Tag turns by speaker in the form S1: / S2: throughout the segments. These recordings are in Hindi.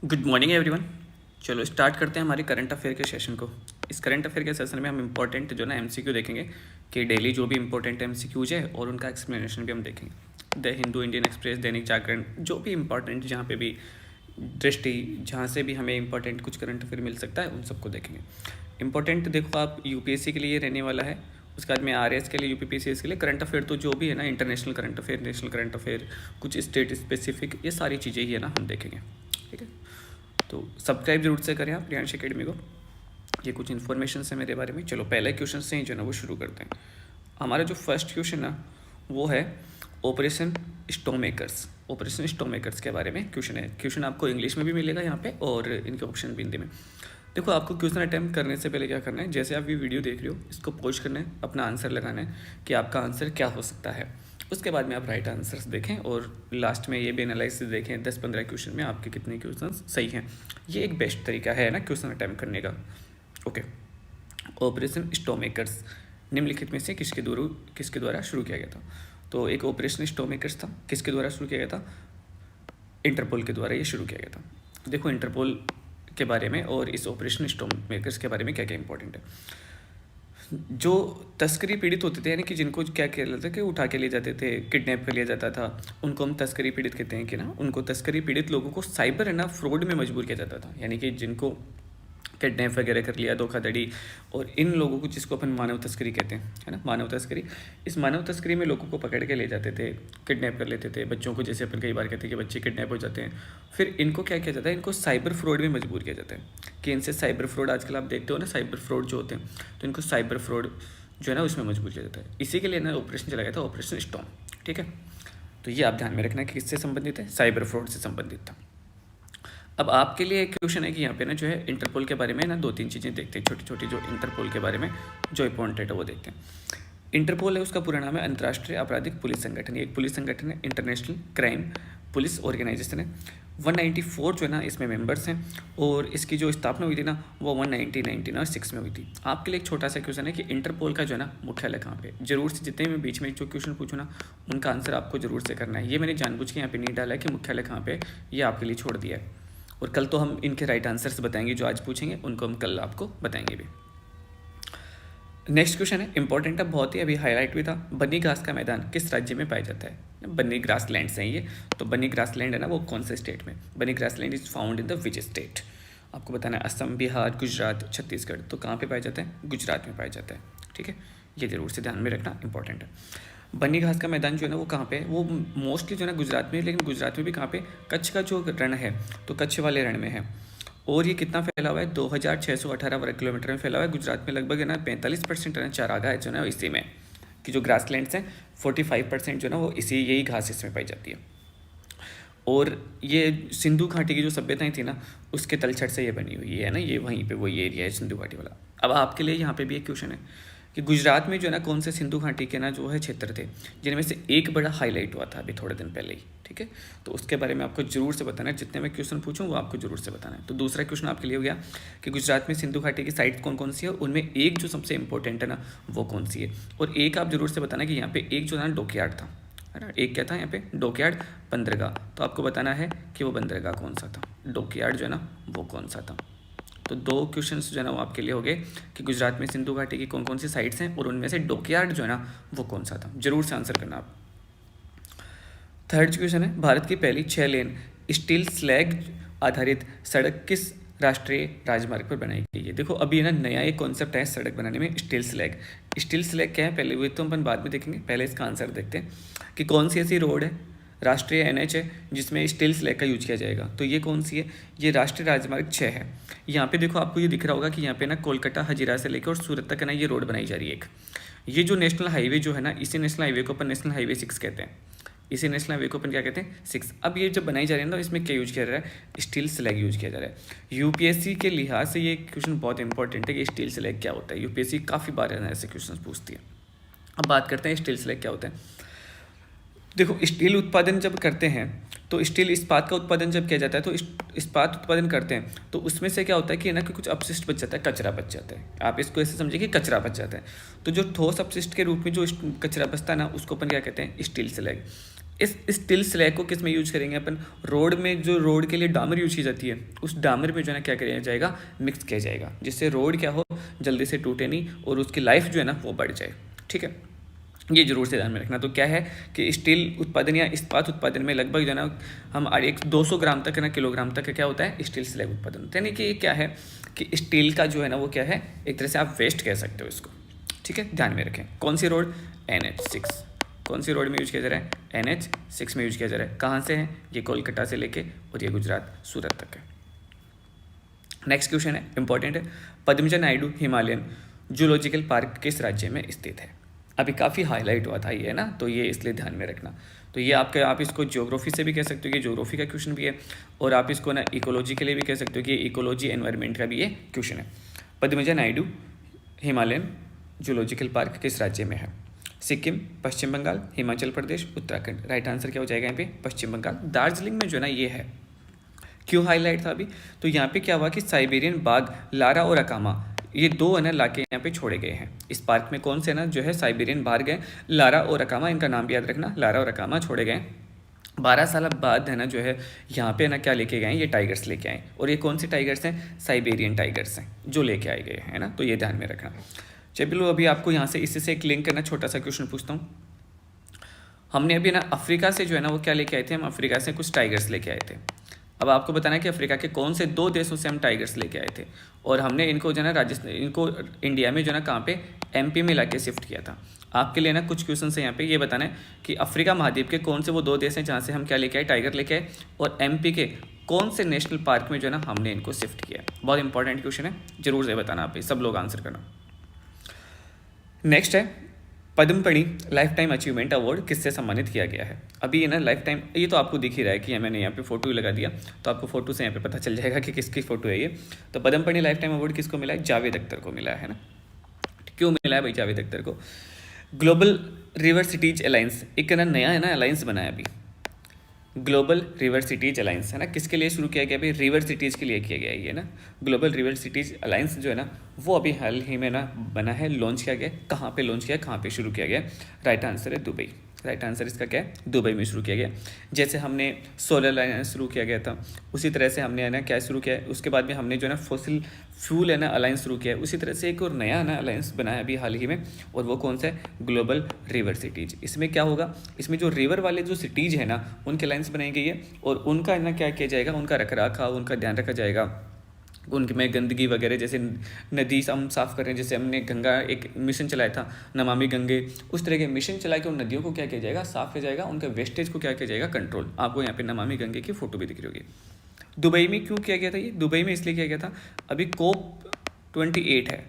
S1: Good morning everyone. चलो स्टार्ट करते हैं हमारे करंट अफेयर के सेशन को। इस करंट अफेयर के सेशन में हम इंपॉर्टेंट जो ना एमसीक्यू देखेंगे कि डेली जो भी इंपॉर्टेंट एमसीक्यूज है और उनका एक्सप्लेनेशन भी हम देखेंगे। The Hindu, Indian express, Dainik Jagran, जो भी इंपॉर्टेंट जहाँ पे भी दृष्टि, जहाँ से भी हमें इंपॉर्टेंट कुछ करंट अफेयर मिल सकता है उन सबको देखेंगे। इंपॉर्टेंट देखो आप यूपीएससी के लिए रहने वाला है, उसके बाद में आरएस के लिए, यूपीपीसीएस के लिए करंट अफेयर तो जो भी है ना, international current affair, national current affair, कुछ स्टेट स्पेसिफिक, ये सारी चीज़ें ही है ना हम देखेंगे। ठीक है, तो सब्सक्राइब जरूर से करें आप प्रियांश एकेडमी को। ये कुछ इन्फॉर्मेशन है मेरे बारे में। चलो पहले क्वेश्चन से ही जो है ना वो शुरू करते हैं। हमारा जो फर्स्ट क्वेश्चन है वो है ऑपरेशन स्टोमेकर्स। ऑपरेशन स्टोमेकर्स के बारे में क्वेश्चन है। क्वेश्चन आपको इंग्लिश में भी मिलेगा यहाँ पे और इनके ऑप्शन भी हिंदी में। देखो आपको क्वेश्चन अटैम्प्ट करने से पहले क्या करना है, जैसे आप ये वीडियो देख रहे हो इसको पॉज करना है, अपना आंसर लगाना है कि आपका आंसर क्या हो सकता है। उसके बाद में आप राइट आंसर्स देखें और लास्ट में ये भी एनालिसिस देखें 10-15 क्वेश्चन में आपके कितने क्वेश्चन सही हैं। ये एक बेस्ट तरीका है ना क्वेश्चन अटैम्प्ट करने का। ओके, ऑपरेशन स्टोमेकर्स निम्नलिखित में से किसके द्वारा शुरू किया गया था? तो एक ऑपरेशन स्टोमेकर्स था, किसके द्वारा शुरू किया गया था? इंटरपोल के द्वारा ये शुरू किया गया था। देखो इंटरपोल के बारे में और इस ऑपरेशन स्टोमेकर्स के बारे में क्या क्या इंपॉर्टेंट है। जो तस्करी पीड़ित होते थे, यानी कि जिनको क्या किया जाता था कि उठा के ले जाते थे, किडनैप कर लिया जाता था, उनको हम तस्करी पीड़ित कहते हैं कि ना, उनको तस्करी पीड़ित लोगों को साइबर है ना फ्रॉड में मजबूर किया जाता था। यानी कि जिनको किडनैप वगैरह कर लिया, धोखाधड़ी, और इन लोगों को जिसको अपन मानव तस्करी कहते हैं, है ना, मानव तस्करी। इस मानव तस्करी में लोगों को पकड़ के ले जाते थे, किडनैप कर लेते थे बच्चों को, जैसे अपन कई बार कहते हैं कि बच्चे किडनैप हो जाते हैं। फिर इनको क्या किया जाता है, इनको साइबर फ्रॉड में मजबूर किया जाता है कि इनसे साइबर फ्रॉड, आजकल आप देखते हो ना साइबर फ्रॉड जो होते हैं, तो इनको साइबर फ्रॉड जो है ना उसमें मजबूर किया जाता है। इसी के लिए ना ऑपरेशन चलाया था, ऑपरेशन स्टॉर्म। ठीक है, तो ये आप ध्यान में रखना कि किससे संबंधित है, साइबर फ्रॉड से संबंधित था। अब आपके लिए एक क्वेश्चन है कि यहाँ पे ना जो है इंटरपोल के बारे में ना 2-3 चीज़ें देखते हैं, छोटी छोटी जो इंटरपोल के बारे में जो इंपॉर्टेंट है वो देखते हैं। इंटरपोल है, उसका पूरा नाम है अंतर्राष्ट्रीय आपराधिक पुलिस संगठन। ये एक पुलिस संगठन है, इंटरनेशनल क्राइम पुलिस ऑर्गेनाइजेशन है। 194 जो है ना इसमें मेंबर्स हैं और इसकी जो स्थापना हुई थी ना वो 1996 में हुई थी। आपके लिए एक छोटा सा क्वेश्चन है कि इंटरपोल का जो है ना मुख्यालय कहाँ पे? जरूर से जितने मैं बीच में जो क्वेश्चन पूछूँ ना उनका आंसर आपको जरूर से करना है। ये मैंने जानबूझ के यहाँ पे नहीं डाला है कि मुख्यालय कहाँ पे, ये आपके लिए छोड़ दिया है। और कल तो हम इनके राइट आंसर्स बताएंगे, जो आज पूछेंगे उनको हम कल आपको बताएंगे भी। नेक्स्ट क्वेश्चन है, इंपॉर्टेंट है बहुत ही, अभी हाईलाइट भी था। बन्नी घास का मैदान किस राज्य में पाया जाता है? बन्नी ग्रास लैंड हैं ये। तो बन्नी ग्रास लैंड है ना वो कौन से स्टेट में? Banni grassland is found in the which state? आपको बताना है, असम, बिहार, गुजरात, छत्तीसगढ़। तो कहाँ पे पाया जाता है? गुजरात में पाया जाता है। ठीक है, ये जरूर से ध्यान में रखना, इंपॉर्टेंट है। बन्नी घास का मैदान जो है ना वो कहाँ पे है? वो मोस्टली जो है ना गुजरात में, लेकिन गुजरात में भी कहाँ पे? कच्छ का जो रण है, तो कच्छ वाले रण में है। और ये कितना फैला हुआ है? 2618 वर्ग किलोमीटर में फैला हुआ है। गुजरात में लगभग है ना 45% है ना चारागाह है जो ना इसी में, कि जो ग्रासलैंड्स हैं 45% जो ना वो इसी यही घास इसमें पाई जाती है। और ये सिंधु घाटी की जो सभ्यताएं थी ना उसके तलछट से ये बनी हुई है ना, ये वहीं पे वही एरिया है सिंधु घाटी वाला। अब आपके लिए यहाँ पे भी एक क्वेश्चन है कि गुजरात में जो है ना कौन से सिंधु घाटी के ना जो है क्षेत्र थे जिनमें से एक बड़ा हाईलाइट हुआ था अभी थोड़े दिन पहले ही। ठीक है, तो उसके बारे में आपको जरूर से बताना है, जितने मैं क्वेश्चन पूछूँ वो आपको जरूर से बताना है। तो दूसरा क्वेश्चन आपके लिए हो गया कि गुजरात में सिंधु घाटी की साइट कौन कौन सी है, उनमें एक जो सबसे इंपॉर्टेंट है ना वो कौन सी है। और एक आप जरूर से बताना कि यहाँ पे एक जो है ना डॉकयार्ड था, है ना, एक क्या था यहाँ पे? डॉकयार्ड, बंदरगाह। तो आपको बताना है कि वो बंदरगाह कौन सा था, डॉकयार्ड जो है ना वो कौन सा था। तो 2 क्वेश्चंस जो है ना वो आपके लिए हो गए कि गुजरात में सिंधु घाटी की कौन कौन सी साइट्स हैं और उनमें से डॉकयार्ड जो है ना वो कौन सा था। जरूर से आंसर करना आप। थर्ड क्वेश्चन है, भारत की पहली 6 लेन स्टील स्लैग आधारित सड़क किस राष्ट्रीय राजमार्ग पर बनाई गई है? देखो अभी ना नया एक कॉन्सेप्ट है सड़क बनाने में, स्टील स्लैग। स्टील स्लैग क्या है पहले वो तो अपन बाद में देखेंगे, पहले इसका आंसर देखते हैं कि कौन सी ऐसी रोड है, राष्ट्रीय एनएच है जिसमें स्टील स्लैग का यूज किया जाएगा। तो ये कौन सी है? ये राष्ट्रीय राजमार्ग 6 है। यहाँ पे देखो आपको ये दिख रहा होगा कि यहाँ पे ना कोलकाता हजीरा से लेकर और सूरत तक है ना ये रोड बनाई जा रही है एक। ये जो नेशनल हाईवे जो है ना, इसी नेशनल हाईवे को अपन नेशनल हाईवे 6 कहते हैं। इसी नेशनल हाईवे को अपन क्या कहते हैं? 6। अब ये जब बनाई जा रही है ना, इसमें क्या यूज किया जा रहा है? स्टील स्लैग यूज किया जा रहा है। यूपीएससी के लिहाज से ये क्वेश्चन बहुत इंपॉर्टेंट है कि स्टील स्लैग क्या होता है। यूपीएससी काफ़ी बार ऐसे क्वेश्चन पूछती है। अब बात करते हैं स्टील स्लैग क्या होता है। देखो स्टील उत्पादन जब करते हैं तो स्टील इस्पात का उत्पादन जब किया जाता है तो इस्पात उत्पादन करते हैं तो उसमें से क्या होता है कि ना कि कुछ अपशिष्ट बच जाता है, कचरा बच जाता है। आप इसको ऐसे समझिए कि कचरा बच जाता है। तो जो ठोस अपशिष्ट के रूप में जो कचरा बचता है ना उसको अपन क्या कहते हैं? Steel slag. इस स्टील स्लैग को किस में यूज करेंगे अपन, रोड में, जो रोड के लिए डामर यूज की जाती है, उस डामर में जो है ना क्या किया जाएगा, मिक्स किया जाएगा, जिससे रोड क्या हो, जल्दी से टूटे नहीं और उसकी लाइफ जो है ना वो बढ़ जाए। ठीक है, ये जरूर से ध्यान में रखना। तो क्या है कि स्टील उत्पादन या इस्पात उत्पादन में लगभग जो है ना हम 200 ग्राम तक है ना, किलोग्राम तक क्या होता है, स्टील स्लैग उत्पादन होता है। यानी कि क्या है कि स्टील का जो है ना वो क्या है, एक तरह से आप वेस्ट कह सकते हो इसको। ठीक है, ध्यान में रखें। कौन सी रोड, NH6, कौन सी रोड में यूज किया जा रहा है, NH6 में यूज किया जा रहा है। कहाँ से है, ये कोलकाता से लेके और ये गुजरात सूरत तक है। नेक्स्ट क्वेश्चन है, इंपॉर्टेंट है, Padmaja Naidu Himalayan zoological park किस राज्य में स्थित है। अभी काफ़ी हाईलाइट हुआ था ये ना, तो ये इसलिए ध्यान में रखना। तो ये आप इसको ज्योग्राफी से भी कह सकते हो कि ज्योग्राफी का क्वेश्चन भी है, और आप इसको ना इकोलॉजी के लिए भी कह सकते हो कि इकोलॉजी एनवायरनमेंट का भी ये क्वेश्चन है। Padmaja Naidu Himalayan zoological park किस राज्य में है, सिक्किम, पश्चिम बंगाल, हिमाचल प्रदेश, उत्तराखंड। राइट आंसर क्या हो जाएगा यहाँ पे, पश्चिम बंगाल। दार्जिलिंग में जो है ना ये है, क्यों हाईलाइट था अभी, तो यहाँ पे क्या हुआ कि साइबेरियन बाघ लारा और अकामा, ये दो है ना लाके यहाँ पे छोड़े गए हैं। इस पार्क में कौन से ना जो है साइबेरियन बाघ गए, लारा और अकामा, इनका नाम भी याद रखना, लारा और अकामा छोड़े गए। 12 साल बाद है ना जो है यहाँ पे ना क्या लेके गए, ये टाइगर्स लेके आए। और ये कौन से टाइगर्स हैं, साइबेरियन टाइगर्स हैं जो लेके आए गए हैं ना, तो ये ध्यान में रखना। चलो अभी आपको यहाँ से इससे एक लिंक करना, छोटा सा क्वेश्चन पूछता हूँ। हमने अभी ना अफ्रीका से जो है ना वो क्या लेके आए थे, हम अफ्रीका से कुछ टाइगर्स लेके आए थे। अब आपको बताना है कि अफ्रीका के कौन से 2 देशों से हम टाइगर्स लेके आए थे, और हमने इनको जो है ना राजस्थान, इनको इंडिया में जो है ना कहाँ पे, MP में लाके शिफ्ट किया था। आपके लिए ना कुछ क्वेश्चन है यहाँ पे, ये बताना है कि अफ्रीका महाद्वीप के कौन से वो 2 देश हैं जहाँ से हम क्या लेके आए, टाइगर लेके आए, और MP के कौन से नेशनल पार्क में जो है ना हमने इनको शिफ्ट किया। बहुत इंपॉर्टेंट क्वेश्चन है, जरूर से बताना आप, सब लोग आंसर करना। नेक्स्ट है, पद्मपणि लाइफ टाइम अचीवमेंट अवार्ड किससे सम्मानित किया गया है। अभी ये ना लाइफ टाइम, ये तो आपको दिख ही रहा है कि मैंने यहाँ पे फोटो लगा दिया, तो आपको फोटो से यहाँ पे पता चल जाएगा कि किसकी फोटो है ये। तो पद्मपणि लाइफ टाइम अवार्ड किसको मिला है, जावेद अख्तर को मिला है ना। क्यों मिला है भाई जावेद अख्तर को, ग्लोबल रिवर सिटीज अलायंस एक ना नया है ना अलायंस बनाया अभी, ग्लोबल रिवर सिटीज अलायंस है ना, किसके लिए शुरू किया गया अभी, रिवर सिटीज के लिए किया गया है ये ना। ग्लोबल रिवर सिटीज अलायंस जो है ना वो अभी हाल ही में ना बना है, लॉन्च किया गया। कहाँ पे लॉन्च किया, कहाँ पे शुरू किया गया, राइट आंसर है दुबई। राइट आंसर इसका क्या है, दुबई में शुरू किया गया। जैसे हमने सोलर अलायंस शुरू किया गया था, उसी तरह से हमने है ना क्या शुरू किया है, उसके बाद में हमने जो है ना फॉसिल फ्यूल है ना अलायंस शुरू किया है। उसी तरह से एक और नया ना अलायंस बनाया अभी हाल ही में, और वो कौन सा है, ग्लोबल रिवर सिटीज। इसमें क्या होगा, इसमें जो रिवर वाले जो सिटीज है ना उनके अलायंस बनाई गई है, और उनका है ना क्या किया जाएगा, उनका रख रखाव, उनका ध्यान रखा जाएगा। उनमें गंदगी वगैरह, जैसे नदी हम साफ़ कर रहे हैं, जैसे हमने गंगा एक मिशन चलाया था नमामि गंगे, उस तरह के मिशन चला के उन नदियों को क्या किया जाएगा, साफ़ किया जाएगा, उनका वेस्टेज को क्या किया जाएगा, कंट्रोल। आपको यहाँ पे नमामि गंगे की फोटो भी दिख रही होगी। दुबई में क्यों किया गया था ये, दुबई में इसलिए किया गया था, अभी COP28 है,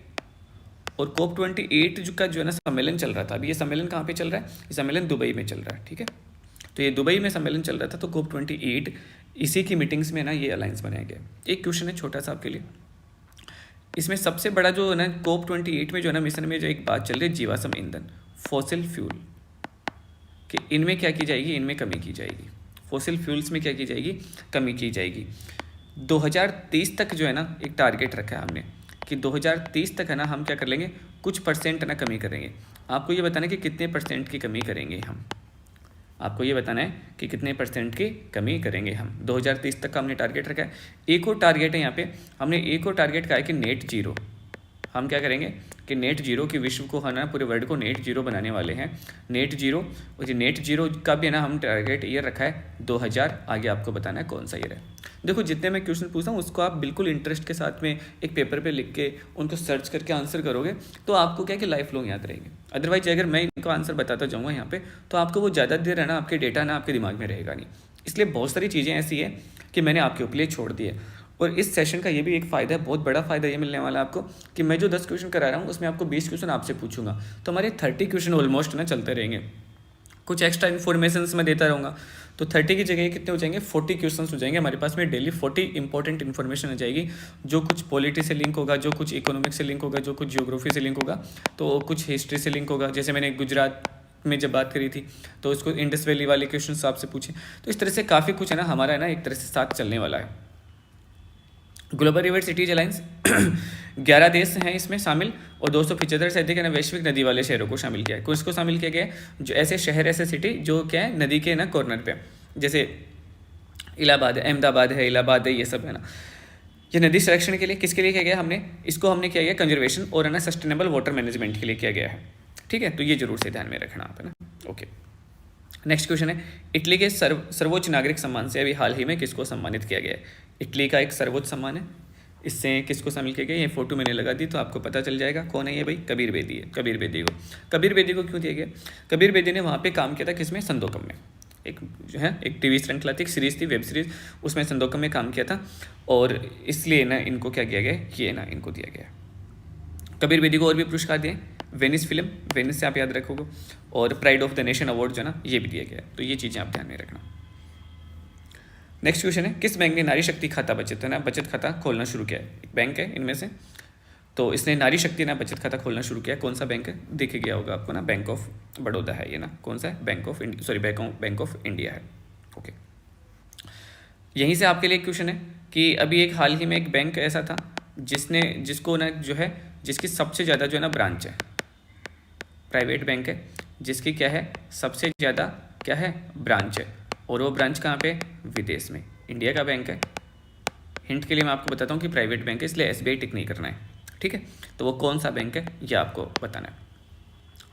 S1: और COP28 का जो है ना सम्मेलन चल रहा था। अभी ये सम्मेलन कहाँ पे चल रहा है, ये सम्मेलन दुबई में चल रहा है। ठीक है, तो ये दुबई में सम्मेलन चल रहा था, तो COP28 इसी की मीटिंग्स में ना ये अलायंस बनाया गया। एक क्वेश्चन है छोटा सा आपके लिए, इसमें सबसे बड़ा जो है ना COP28 में जो है ना मिशन में जो एक बात चल रही है, जीवाश्म ईंधन, फॉसिल फ्यूल, कि इनमें क्या की जाएगी, इनमें कमी की जाएगी। फॉसिल फ्यूल्स में क्या की जाएगी, कमी की जाएगी। 2030 तक जो है ना एक टारगेट रखा है हमने कि 2030 तक है ना हम क्या कर लेंगे, कुछ परसेंट ना कमी करेंगे। आपको ये बताना है कि कितने % की कमी करेंगे हम, आपको ये बताना है कि कितने % की कमी करेंगे हम। 2030 तक का हमने टारगेट रखा है। एक और टारगेट है यहाँ पे, हमने एक और टारगेट कहा है कि नेट जीरो। हम क्या करेंगे कि नेट जीरो की विश्व को है ना, पूरे वर्ल्ड को नेट जीरो बनाने वाले हैं। नेट जीरो, और ये नेट जीरो का भी ना हम टारगेट ईयर रखा है 2000। आगे आपको बताना है कौन सा ईयर है। देखो जितने मैं क्वेश्चन पूछता हूँ उसको आप बिल्कुल इंटरेस्ट के साथ में एक पेपर पे लिख के उनको सर्च करके आंसर करोगे तो आपको क्या कि लाइफ लॉन्ग याद रहेंगे। अदरवाइज अगर मैं इनको आंसर बताता जाऊँगा यहाँ पे तो आपको वो ज़्यादा देर है ना आपके डेटा ना आपके दिमाग में रहेगा नहीं। इसलिए बहुत सारी चीज़ें ऐसी है कि मैंने आपके ऊपर छोड़ दी है। और इस सेशन का ये भी एक फ़ायदा है, बहुत बड़ा फ़ायदा ये मिलने वाला है आपको कि मैं जो 10 क्वेश्चन करा रहा हूँ उसमें आपको 20 क्वेश्चन आपसे पूछूंगा, तो हमारे 30 क्वेश्चन ऑलमोस्ट ना चलते रहेंगे। कुछ एक्स्ट्रा इन्फॉर्मेशन मैं देता रहूँगा तो 30 की जगह कितने हो जाएंगे, 40 क्वेश्चन हो जाएंगे हमारे पास में। डेली 40 इंपॉर्टेंट इन्फॉर्मेशन आ जाएगी, जो कुछ पॉलिटी से लिंक होगा, जो कुछ इकोनॉमिक्स से लिंक होगा, जो कुछ जियोग्राफी से लिंक होगा, तो कुछ हिस्ट्री से लिंक होगा। जैसे मैंने गुजरात में जब बात करी थी तो उसको इंडस वैली वाले क्वेश्चन आपसे पूछे, तो इस तरह से काफ़ी कुछ है ना हमारा है ना एक तरह से साथ चलने वाला है। ग्लोबल रिवर सिटीज अलायंस 11 देश हैं इसमें शामिल और 275 से अधिक है ना वैश्विक नदी वाले शहरों को शामिल किया है। किसको शामिल किया गया है? जो ऐसे शहर, ऐसे सिटी जो क्या है नदी के ना कॉर्नर पे, जैसे इलाहाबाद है, अहमदाबाद है, इलाहाबाद है, ये सब है ना। ये नदी संरक्षण के लिए किसके लिए किया गया? हमने किया गया कंजर्वेशन और है ना सस्टेनेबल वाटर मैनेजमेंट के लिए किया गया है। ठीक है, तो ये जरूर से ध्यान में रखना आप, है ना। ओके, नेक्स्ट क्वेश्चन है, इटली के सर्वोच्च नागरिक सम्मान से अभी हाल ही में किसको सम्मानित किया गया है? इटली का एक सर्वोच्च सम्मान है, इससे किसको शामिल किया गया? ये फोटो मैंने लगा दी तो आपको पता चल जाएगा कौन है ये भाई। कबीर बेदी है। कबीर बेदी को क्यों दिया गया? कबीर बेदी ने वहाँ पे काम किया था, किसमें? संदोकम में। एक जो है एक टीवी श्रृंखला थी, एक सीरीज थी, वेब सीरीज, उसमें संदोकम में काम किया था और इसलिए ना इनको क्या किया गया? ये ना इनको दिया गया। कबीर बेदी को और भी पुरस्कार दिए, वेनिस फिल्म, वेनिस से आप याद रखोगे, और pride of the nation award जो ना ये भी दिया गया। तो ये चीज़ें आप ध्यान में रखना। नेक्स्ट क्वेश्चन है, किस बैंक ने नारी शक्ति खाता बचत खाता खोलना शुरू किया है? एक बैंक है इनमें से, तो इसने नारी शक्ति ना बचत खाता खोलना शुरू किया। कौन सा बैंक है? दिख गया होगा आपको ना, बैंक ऑफ बड़ौदा है ये ना। कौन सा है? बैंक ऑफ इंडिया है। ओके, यहीं से आपके लिए क्वेश्चन है कि अभी एक हाल ही में एक बैंक ऐसा था जिसको ना जो है जिसकी सबसे ज़्यादा जो है ना ब्रांच है, प्राइवेट बैंक है जिसकी क्या है सबसे ज़्यादा क्या है ब्रांच है, और वो ब्रांच कहाँ पे? विदेश में। इंडिया का बैंक है। हिंट के लिए मैं आपको बताता हूँ कि प्राइवेट बैंक है, इसलिए SBI टिक नहीं करना है। ठीक है, तो वो कौन सा बैंक है ये आपको बताना है।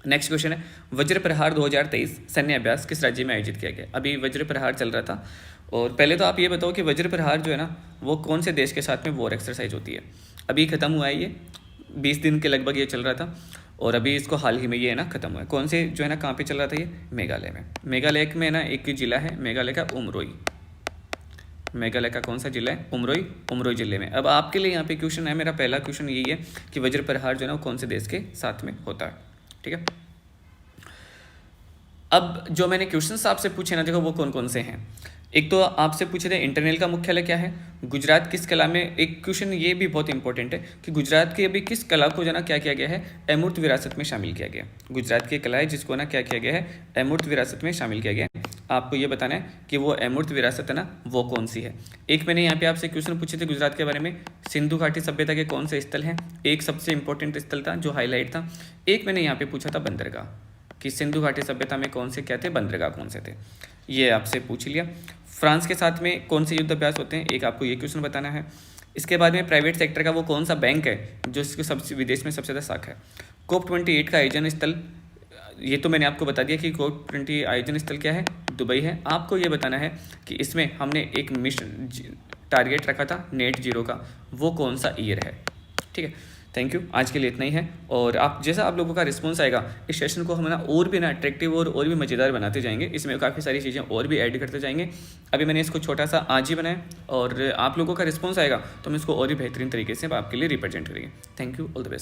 S1: नेक्स्ट क्वेश्चन है, वज्र प्रहार 2023 सैन्य अभ्यास किस राज्य में आयोजित किया गया? अभी वज्र प्रहार चल रहा था, और पहले तो आप ये बताओ कि वज्र प्रहार जो है ना वो कौन से देश के साथ में वॉर एक्सरसाइज होती है? अभी ख़त्म हुआ है ये, 20 दिन के लगभग ये चल रहा था, और अभी इसको हाल ही में ये है ना ख़त्म हुआ है। कौन से जो है ना कहाँ पे चल रहा था ये? मेघालय में। मेघालय में ना एक जिला है मेघालय का, उमरोई। मेघालय का कौन सा जिला है? उमरोई जिले में। अब आपके लिए यहाँ पे क्वेश्चन है, मेरा पहला क्वेश्चन यही है कि वज्र प्रहार जो है ना वो कौन से देश के साथ में होता है। ठीक है, अब जो मैंने क्वेश्चन आपसे पूछे ना, देखो वो कौन कौन से हैं। एक तो आपसे पूछे थे इंटरनेल का मुख्यालय क्या है, गुजरात किस कला में। एक क्वेश्चन ये भी बहुत इंपॉर्टेंट है कि गुजरात की अभी किस कला को जो ना क्या किया गया है? अमूर्त विरासत में शामिल किया गया। गुजरात की कला है जिसको ना क्या किया गया है? अमूर्त विरासत में शामिल किया गया है। आपको ये बताना है कि वो अमूर्त विरासत है ना वो कौन सी है। एक मैंने यहाँ पे आपसे क्वेश्चन पूछे थे गुजरात के बारे में, सिंधु घाटी सभ्यता के कौन से स्थल हैं? एक सबसे इंपॉर्टेंट स्थल था जो हाईलाइट था। एक मैंने यहाँ पे पूछा था बंदरगाह, कि सिंधु घाटी सभ्यता में कौन से क्या थे? बंदरगाह कौन से थे? ये आपसे पूछ लिया। फ्रांस के साथ में कौन से युद्ध अभ्यास होते हैं? एक आपको ये क्वेश्चन बताना है। इसके बाद में प्राइवेट सेक्टर का वो कौन सा बैंक है जो इसको सबसे विदेश में सबसे ज़्यादा शाखा है? COP28 का आयोजन स्थल, ये तो मैंने आपको बता दिया कि COP20 आयोजन स्थल क्या है? दुबई है। आपको ये बताना है कि इसमें हमने एक मिशन टारगेट रखा था नेट जीरो का, वो कौन सा ईयर है? ठीक है, थैंक यू, आज के लिए इतना ही है। और आप जैसा आप लोगों का रिस्पॉन्स आएगा इस सेशन को हम ना और भी ना अट्रैक्टिव और भी मज़ेदार बनाते जाएंगे। इसमें काफ़ी सारी चीज़ें और भी ऐड करते जाएंगे। अभी मैंने इसको छोटा सा आज ही बनाया, और आप लोगों का रिस्पॉन्स आएगा तो हम इसको और भी बेहतरीन तरीके से आपके लिए रिप्रेजेंट करेंगे। Thank you, all the best.